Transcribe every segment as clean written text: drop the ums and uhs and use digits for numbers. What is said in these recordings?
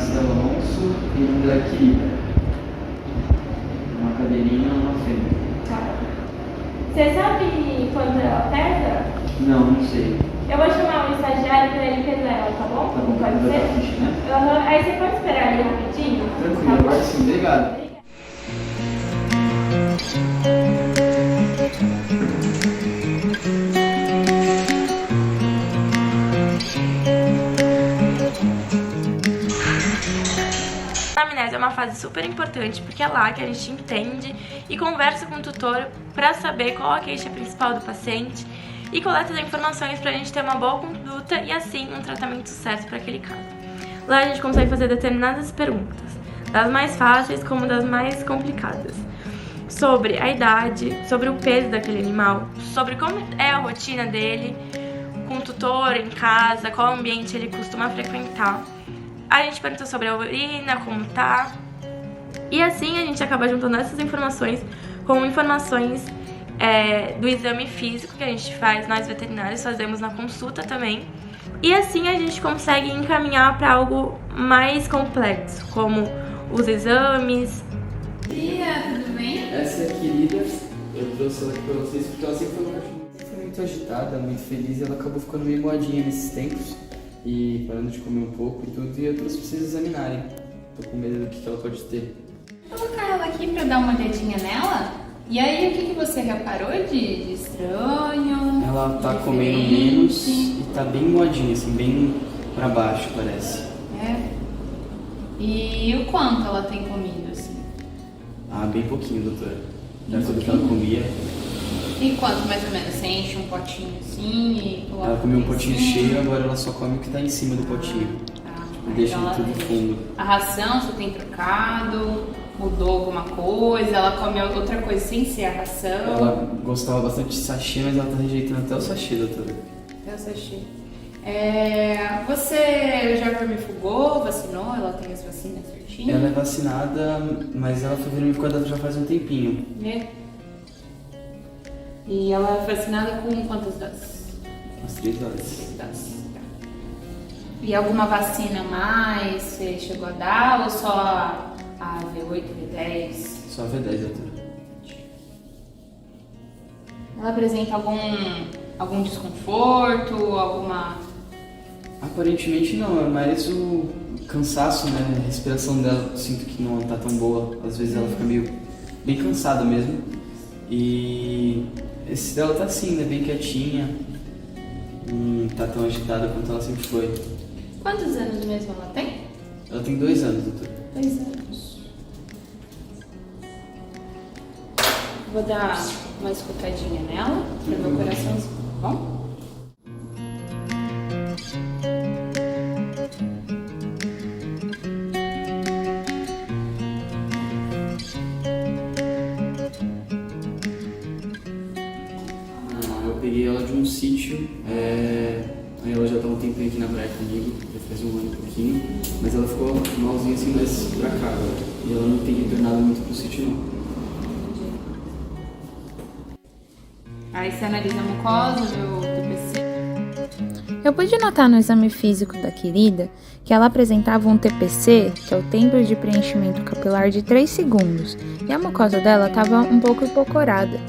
Marcelo Alonso e um Black Lida. Uma cadeirinha e uma fêmea. Tá. Você sabe quanto ela pesa? Não sei. Eu vou chamar um estagiário pra ele pesar ela, tá bom? Tá bom, Pode vai ser? dar ficha, né? Aí você pode esperar ali rapidinho? Tranquilo, Tá bom? pode sim, obrigado. Obrigada. A anamnese é uma fase super importante porque é lá que a gente entende e conversa com o tutor para saber qual a queixa principal do paciente e coleta as informações para a gente ter uma boa conduta e assim um tratamento certo para aquele caso. Lá a gente consegue fazer determinadas perguntas, das mais fáceis como das mais complicadas, sobre a idade, sobre o peso daquele animal, sobre como é a rotina dele com o tutor em casa, qual ambiente ele costuma frequentar. A gente pergunta sobre a urina, como tá. E assim a gente acaba juntando essas informações com informações do exame físico que a gente faz, nós veterinários fazemos na consulta também. E assim a gente consegue encaminhar para algo mais complexo, como os exames. Bom dia, tudo bem? Essa é a querida, eu trouxe ela aqui pra vocês porque ela sempre foi uma cachorra. Sempre foi muito agitada, muito feliz e ela acabou ficando meio moadinha nesses tempos e parando de comer um pouco e tudo, e eu trouxe pra vocês examinarem. Tô com medo do que ela pode ter. Vou colocar ela aqui pra dar uma olhadinha nela. E aí, o que você reparou de estranho? Ela tá diferente? comendo menos e tá bem moadinha, assim, bem pra baixo, parece. É. E o quanto ela tem comido, assim? Ah, bem pouquinho, doutora. Já tudo que ela comia. E quanto, mais ou menos? Você enche um potinho assim e coloca Ela comeu um em potinho cima? cheio, agora ela só come o que tá em cima do potinho. Tá. E deixa Então, tudo fundo. a ração você tem trocado? Mudou alguma coisa? Ela come outra coisa sem ser a ração? Ela gostava bastante de sachê, mas ela tá rejeitando até o sachê, doutora. Eu assisti. Você já vermifugou, vacinou? Ela tem as vacinas certinho? Ela é vacinada, mas ela foi vermificada já faz um tempinho. É. E ela é vacinada com quantas doses? Umas 3 horas. 3 doses. Tá. E alguma vacina a mais você chegou a dar ou só a V8, V10? Só a V10, doutora. Ela apresenta algum desconforto, alguma... Aparentemente não, é mais o cansaço, né? A respiração dela, eu sinto que não tá tão boa. Às vezes ela fica meio bem cansada mesmo. E esse dela tá assim, né? Bem quietinha. Não tá tão agitada quanto ela sempre foi. Quantos anos mesmo ela tem? Ela tem 2 anos, doutora. 2 anos. Vou dar uma escutadinha nela, pro meu coraçãozinho, tá bom? Eu peguei ela de um sítio, aí ela já tá um tempinho aqui na praia comigo, já faz um ano e pouquinho, mas ela ficou malzinha assim, mais pra cá agora. E ela não tem retornado muito pro sítio não. Aí você analisa a mucosa, vê o TPC. Eu pude notar no exame físico da querida que ela apresentava um TPC, que é o tempo de preenchimento capilar, de 3 segundos, e a mucosa dela estava um pouco hipocorada.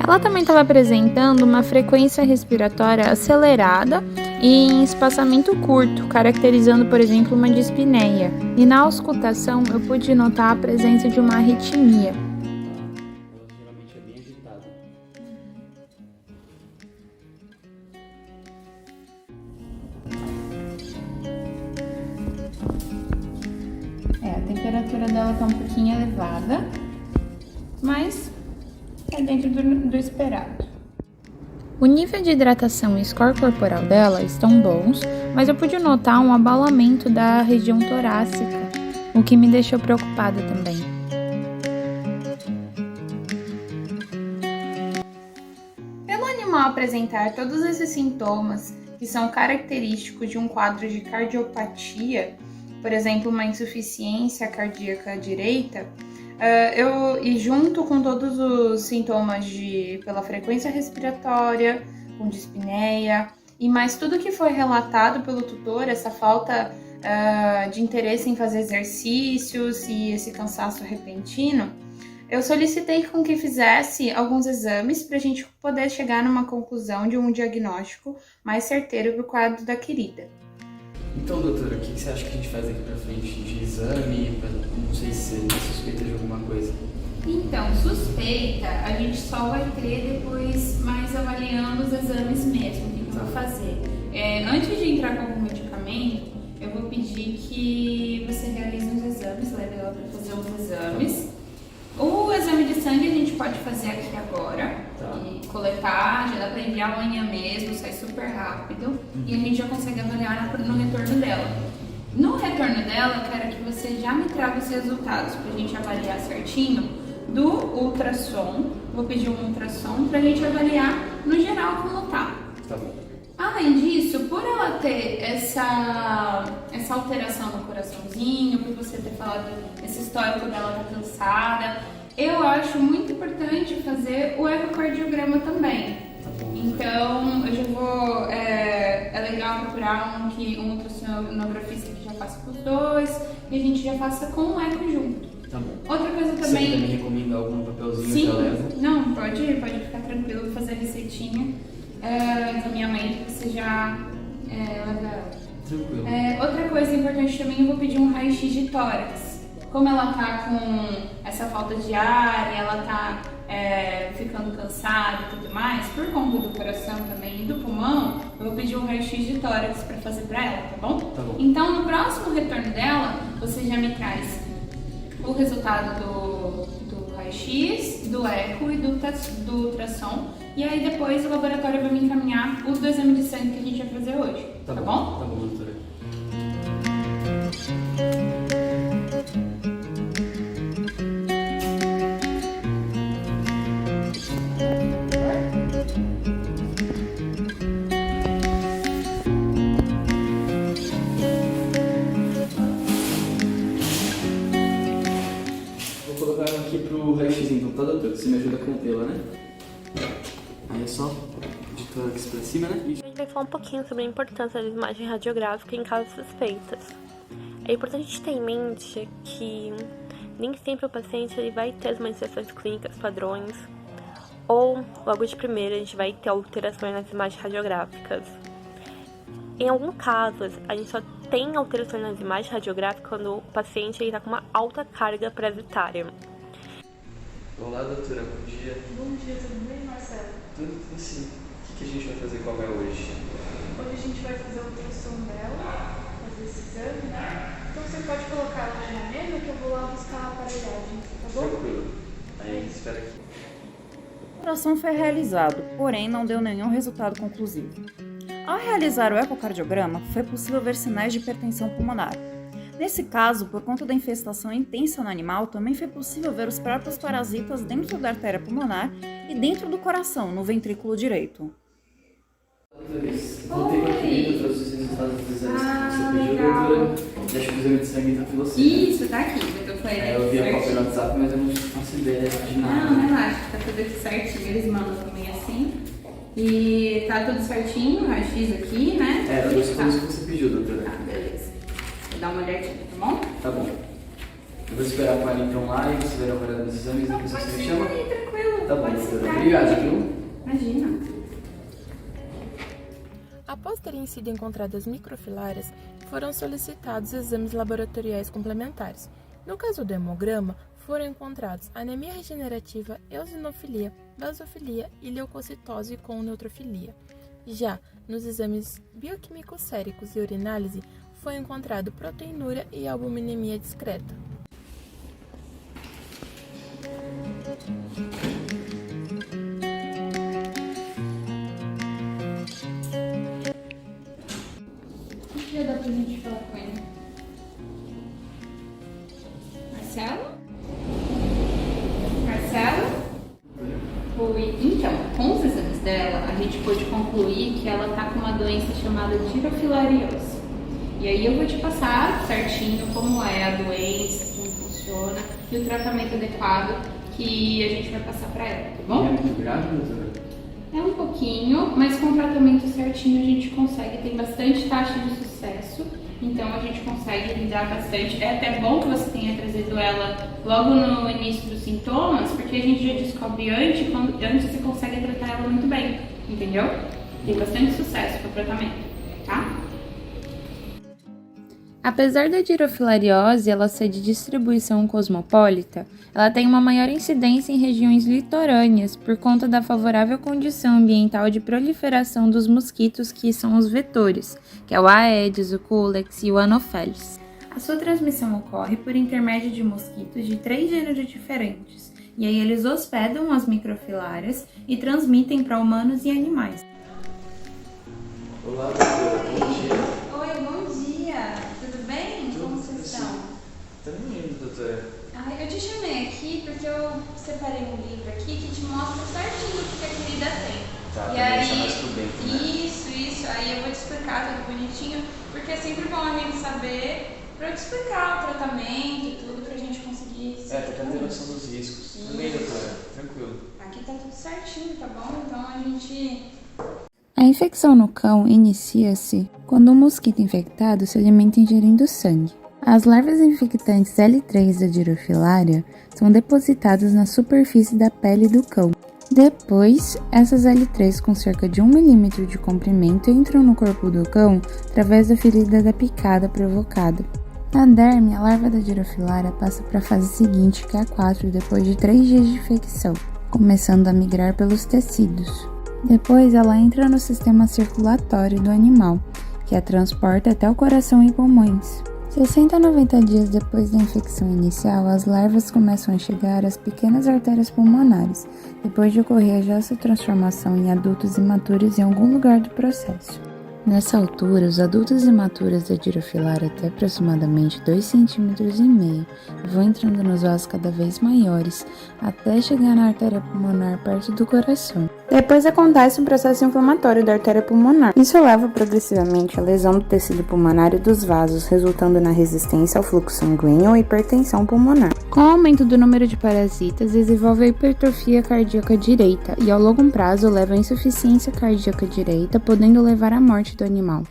Ela também estava apresentando uma frequência respiratória acelerada e em espaçamento curto, caracterizando, por exemplo, uma dispneia. E na auscultação eu pude notar a presença de uma arritmia. Geralmente é bem agitada. A temperatura dela tá um pouquinho elevada, mas é dentro do esperado. O nível de hidratação e score corporal dela estão bons, mas eu pude notar um abalamento da região torácica, o que me deixou preocupada também. Pelo animal apresentar todos esses sintomas que são característicos de um quadro de cardiopatia, por exemplo, uma insuficiência cardíaca direita, e junto com todos os sintomas pela frequência respiratória, com dispneia, e mais tudo que foi relatado pelo tutor, essa falta de interesse em fazer exercícios e esse cansaço repentino, eu solicitei com que fizesse alguns exames para a gente poder chegar numa conclusão de um diagnóstico mais certeiro para o quadro da querida. Então, doutora, o que você acha que a gente faz daqui pra frente de exame? Não sei se você suspeita de alguma coisa. Então, suspeita, a gente só vai ter depois mais avaliando os exames mesmo que eu vou fazer. Antes de entrar com algum medicamento, eu vou pedir que você realize uns exames, leve ela para fazer os exames. O exame de sangue a gente pode fazer aqui agora e coletar, já dá para enviar amanhã mesmo, sai super rápido e a gente já consegue avaliar no retorno dela. No retorno dela, eu quero que você já me traga os resultados para a gente avaliar certinho do ultrassom. Vou pedir um ultrassom para a gente avaliar no geral como tá. Tá bom. Além disso, por ela ter essa alteração no coraçãozinho, por você ter falado esse histórico dela tá cansada, eu acho muito importante fazer o ecocardiograma também. Então, eu já vou... É legal procurar um ultrassonografista que já faça com os dois e a gente já faça com o eco junto. Tá bom. Outra coisa também... Você também recomenda algum papelzinho Sim, que eu levo? não, pode ficar tranquilo, vou fazer a receitinha. Encaminhamento que você já leva ela. Tranquilo. Outra coisa importante também, eu vou pedir um raio-x de tórax. Como ela tá com essa falta de ar e ela tá ficando cansada e tudo mais, por conta do coração também e do pulmão, eu vou pedir um raio-x de tórax pra fazer pra ela, tá bom? Tá bom. Então, no próximo retorno dela, você já me traz o resultado do raio-x, do eco e do ultrassom. E aí depois o laboratório vai me encaminhar os do exame de sangue que a gente vai fazer hoje. Tá bom? Tá bom, doutora. Vou colocar aqui pro raio-x então, tá, doutora? Você me ajuda a contê-la, né? Aí é só de tórax pra cima, né? A gente vai falar um pouquinho sobre a importância da imagem radiográfica em casos suspeitas. É importante ter em mente que nem sempre o paciente ele vai ter as manifestações clínicas padrões, ou logo de primeira a gente vai ter alterações nas imagens radiográficas. Em alguns casos, a gente só tem alterações nas imagens radiográficas quando o paciente está com uma alta carga parasitária. Olá, doutora, bom dia. Bom dia, tudo bem, Marcelo? Tudo sim. O que a gente vai fazer com a Gaia hoje? Hoje a gente vai fazer a ultrassom dela, fazer esse exame, né? Então você pode colocar ela aqui na mesa que eu vou lá buscar a aparelhagem, tá bom? Tranquilo. Aí, espera aqui. A ultrassom foi realizado, porém não deu nenhum resultado conclusivo. Ao realizar o ecocardiograma, foi possível ver sinais de hipertensão pulmonar. Nesse caso, por conta da infestação intensa no animal, também foi possível ver os próprios parasitas dentro da artéria pulmonar e dentro do coração, no ventrículo direito. Voltei pra querida, trouxe os resultados dos exames que você pediu, legal. doutora. Deixa que o exame de sangue tá com você. Isso, tá aqui. Eu tô com ele Eu vi a certinho. cópia no WhatsApp, mas eu não faço ideia de nada. Não, relaxa, tá tudo aqui certinho. Eles mandam também assim. E tá tudo certinho, raio-x aqui, né? É, eu trouxe tudo que você pediu, doutora. Tá, beleza. Vou dar uma olhadinha, tá bom? Tá bom. Eu vou esperar com ela então lá e você vai avaliar os exames e Não, depois pode você me sentar chama. aí, tranquilo. Tá bom, Pode doutora. sentar. Obrigado, viu? Imagina. Após terem sido encontradas microfilárias, foram solicitados exames laboratoriais complementares. No caso do hemograma, foram encontrados anemia regenerativa, eosinofilia, basofilia e leucocitose com neutrofilia. Já nos exames bioquímicos séricos e urinálise, foi encontrado proteinúria e albuminemia discreta. O que já dá pra gente falar com ele? Marcelo? Marcelo? Oi. Então, com os exames dela, a gente pôde concluir que ela tá com uma doença chamada tirofilariose. E aí eu vou te passar certinho como é a doença, como funciona e o tratamento adequado que a gente vai passar pra ela, tá É bom? muito grave, doutora? É um pouquinho, mas com o tratamento certinho a gente consegue, tem bastante taxa de sucesso. então a gente consegue lidar bastante. É até bom que você tenha trazido ela logo no início dos sintomas, porque a gente já descobre antes você consegue tratar ela muito bem, entendeu? Tem bastante sucesso com o tratamento, tá? Apesar da dirofilariose ela ser de distribuição cosmopolita, ela tem uma maior incidência em regiões litorâneas por conta da favorável condição ambiental de proliferação dos mosquitos que são os vetores, que é o Aedes, o Culex e o Anopheles. A sua transmissão ocorre por intermédio de mosquitos de 3 gêneros diferentes, e aí eles hospedam as microfilárias e transmitem para humanos e animais. Olá, doutora. Bom dia. Oi, bom dia. Tudo bem? Como vocês estão? Tá me indo, doutora. Eu te chamei aqui porque eu separei um livro aqui que te mostra certinho o que a querida tem. Tá, E pra aí, deixar mais pro dentro, né? Isso. Aí eu vou te explicar tudo bonitinho, porque é sempre bom a gente saber pra eu te explicar o tratamento e tudo pra gente conseguir Pra ter noção dos riscos. Tudo bem, doutora? Tranquilo. Aqui tá tudo certinho, tá bom? Então a gente... A infecção no cão inicia-se quando um mosquito infectado se alimenta ingerindo sangue. As larvas infectantes L3 da dirofilária são depositadas na superfície da pele do cão. Depois, essas L3 com cerca de 1 mm de comprimento entram no corpo do cão através da ferida da picada provocada. Na derme, a larva da dirofilária passa para a fase seguinte, que é a 4, depois de 3 dias de infecção, começando a migrar pelos tecidos. Depois, ela entra no sistema circulatório do animal, que a transporta até o coração e pulmões. 60 a 90 dias depois da infecção inicial, as larvas começam a chegar às pequenas artérias pulmonares, depois de ocorrer já sua transformação em adultos imaturos em algum lugar do processo. Nessa altura, os adultos imaturos da dirofilária até aproximadamente 2,5 cm vão entrando nos vasos cada vez maiores, até chegar na artéria pulmonar perto do coração. Depois acontece um processo inflamatório da artéria pulmonar. Isso leva progressivamente à lesão do tecido pulmonar e dos vasos, resultando na resistência ao fluxo sanguíneo ou hipertensão pulmonar. Com o aumento do número de parasitas, desenvolve a hipertrofia cardíaca direita e, ao longo prazo, leva à insuficiência cardíaca direita, podendo levar à morte do animal.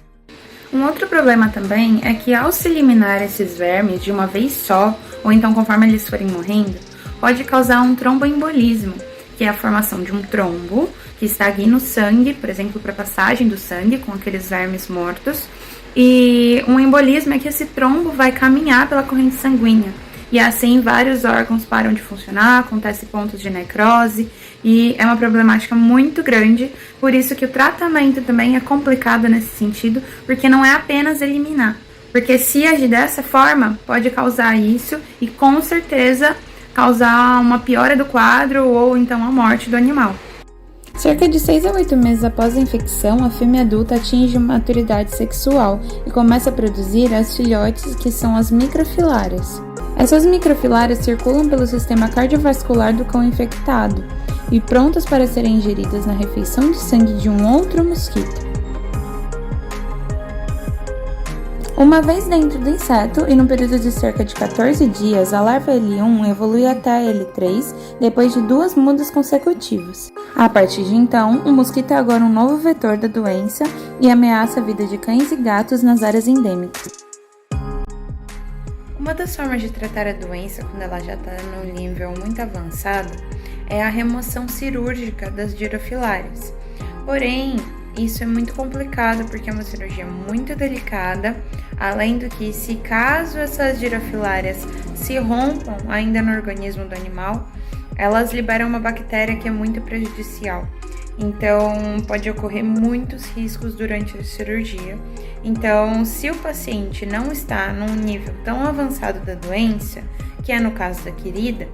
Um outro problema também é que, ao se eliminar esses vermes de uma vez só, ou então conforme eles forem morrendo, pode causar um tromboembolismo, que é a formação de um trombo que estagna o sangue, por exemplo, para a passagem do sangue com aqueles vermes mortos. E um embolismo é que esse trombo vai caminhar pela corrente sanguínea. E assim vários órgãos param de funcionar, acontece pontos de necrose e é uma problemática muito grande. Por isso que o tratamento também é complicado nesse sentido, porque não é apenas eliminar. Porque se agir dessa forma, pode causar isso e com certeza causar uma piora do quadro ou então a morte do animal. Cerca de 6 a 8 meses após a infecção, a fêmea adulta atinge maturidade sexual e começa a produzir as filhotes, que são as microfilárias. Essas microfilárias circulam pelo sistema cardiovascular do cão infectado e prontas para serem ingeridas na refeição de sangue de um outro mosquito. Uma vez dentro do inseto e no período de cerca de 14 dias, a larva L1 evolui até a L3 depois de 2 mudas consecutivas. A partir de então, o mosquito é agora um novo vetor da doença e ameaça a vida de cães e gatos nas áreas endêmicas. Uma das formas de tratar a doença quando ela já está num nível muito avançado é a remoção cirúrgica das dirofilárias. Porém, isso é muito complicado porque é uma cirurgia muito delicada, além do que, se caso essas dirofilárias se rompam ainda no organismo do animal, elas liberam uma bactéria que é muito prejudicial. Então, pode ocorrer muitos riscos durante a cirurgia. Então, se o paciente não está num nível tão avançado da doença, que é no caso da querida,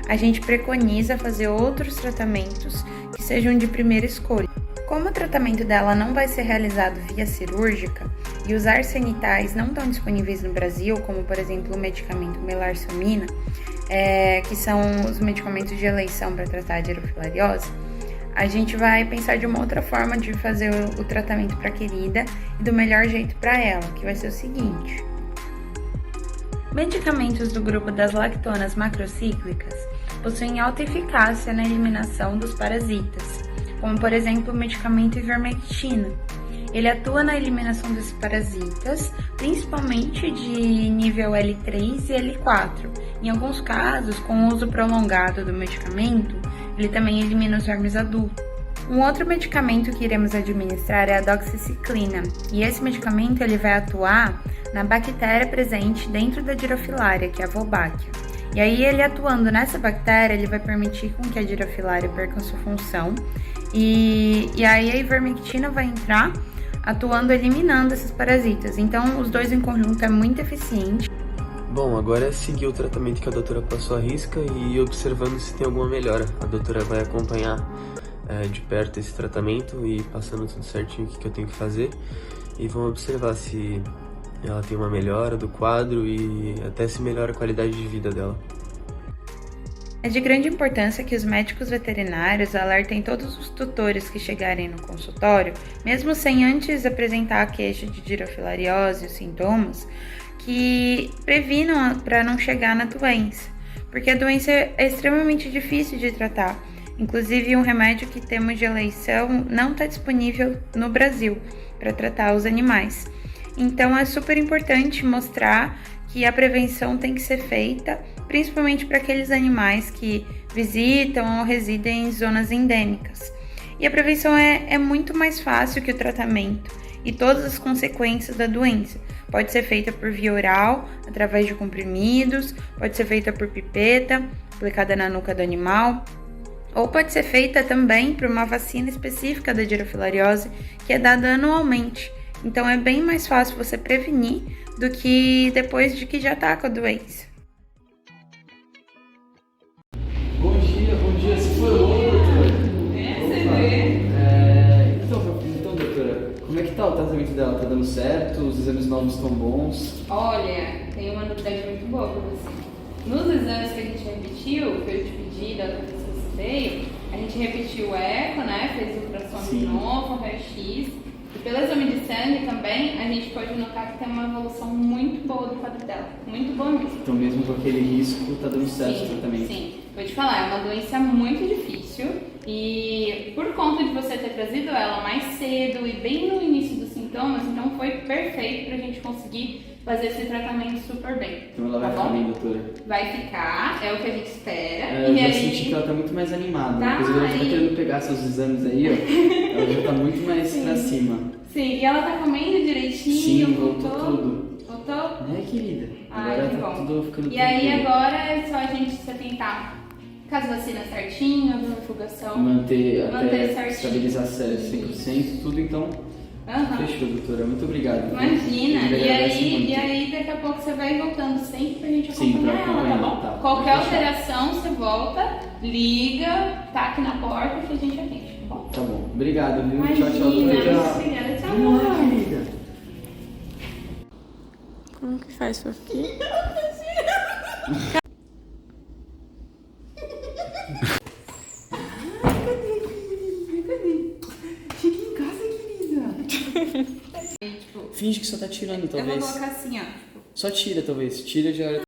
a gente preconiza fazer outros tratamentos que sejam de primeira escolha. Como o tratamento dela não vai ser realizado via cirúrgica e os arsenitais não estão disponíveis no Brasil, como por exemplo o medicamento melarcimina, que são os medicamentos de eleição para tratar a dirofilariose, a gente vai pensar de uma outra forma de fazer o tratamento para a querida e do melhor jeito para ela, que vai ser o seguinte. Medicamentos do grupo das lactonas macrocíclicas possuem alta eficácia na eliminação dos parasitas, como por exemplo o medicamento ivermectina. Ele atua na eliminação dos parasitas, principalmente de nível L3 e L4. Em alguns casos, com o uso prolongado do medicamento, ele também elimina os vermes adultos. Um outro medicamento que iremos administrar é a doxiciclina, e esse medicamento ele vai atuar na bactéria presente dentro da Dirofilaria, que é a Wolbachia. E aí ele atuando nessa bactéria, ele vai permitir com que a Dirofilaria perca sua função, e aí a ivermectina vai entrar atuando, eliminando esses parasitas. Então os dois em conjunto é muito eficiente. Bom, agora é seguir o tratamento que a doutora passou à risca e ir observando se tem alguma melhora. A doutora vai acompanhar de perto esse tratamento e passando tudo certinho o que eu tenho que fazer. E vamos observar se ela tem uma melhora do quadro e até se melhora a qualidade de vida dela. É de grande importância que os médicos veterinários alertem todos os tutores que chegarem no consultório, mesmo sem antes apresentar a queixa de dirofilariose e os sintomas, que previnam para não chegar na doença, porque a doença é extremamente difícil de tratar. Inclusive, um remédio que temos de eleição não está disponível no Brasil para tratar os animais. Então, é super importante mostrar que a prevenção tem que ser feita, principalmente para aqueles animais que visitam ou residem em zonas endêmicas. E a prevenção é muito mais fácil que o tratamento e todas as consequências da doença. Pode ser feita por via oral, através de comprimidos, pode ser feita por pipeta, aplicada na nuca do animal, ou pode ser feita também por uma vacina específica da dirofilariose, que é dada anualmente. Então é bem mais fácil você prevenir do que depois de que já está com a doença. Bom dia, se formou, doutora? Você vê? Então, doutora, como é que tá o tratamento dela? Tá dando certo? Os exames novos estão bons? Olha, tem uma novidade muito boa para você. Nos exames que a gente repetiu, que eu te pedi da outra vez que você veio, a gente repetiu o eco, né? Fez o ultrassom de novo, o raio-x. E pelo exame de sangue também, a gente pode notar que tem uma evolução muito boa do quadro dela. Muito boa mesmo. Então, mesmo com aquele risco, tá dando certo o tratamento? Sim. Vou te falar, é uma doença muito difícil. E por conta de você ter trazido ela mais cedo e bem no início dos sintomas, então foi perfeito pra gente conseguir fazer esse tratamento super bem. Então ela vai ficar bem, doutora? Vai ficar, é o que a gente espera. Eu já senti que ela tá muito mais animada. Tá, Inclusive, ela já tá querendo pegar seus exames aí, ó. Ela já tá muito mais pra cima. Sim, e ela tá comendo direitinho? Sim, voltou tudo. Voltou? Né, querida? Ai, Agora que tá bom. tudo ficando E aí tranquilo. agora é só a gente se atentar com as vacinas certinho, a divulgação. Manter até certinho. estabilizar 100%, tudo então. Fechou, doutora. Muito obrigado. Imagina. Eu E agradeço muito. aí daqui a pouco você vai voltando sempre pra gente Sim, pra acompanhar ela, tá bom? acompanhar, tá. Qualquer Pode deixar. alteração, você volta, liga, tá aqui na porta que a gente atende, tá bom? Tá bom. Obrigado, viu? Imagina, Tchau, doutora. obrigada. Tchau. Vamos lá, querida. Como que faz pra aqui? Cheguei em casa, querida. Finge que só tá tirando, Eu talvez. vou colocar assim, ó. Só tira, talvez. Tira já.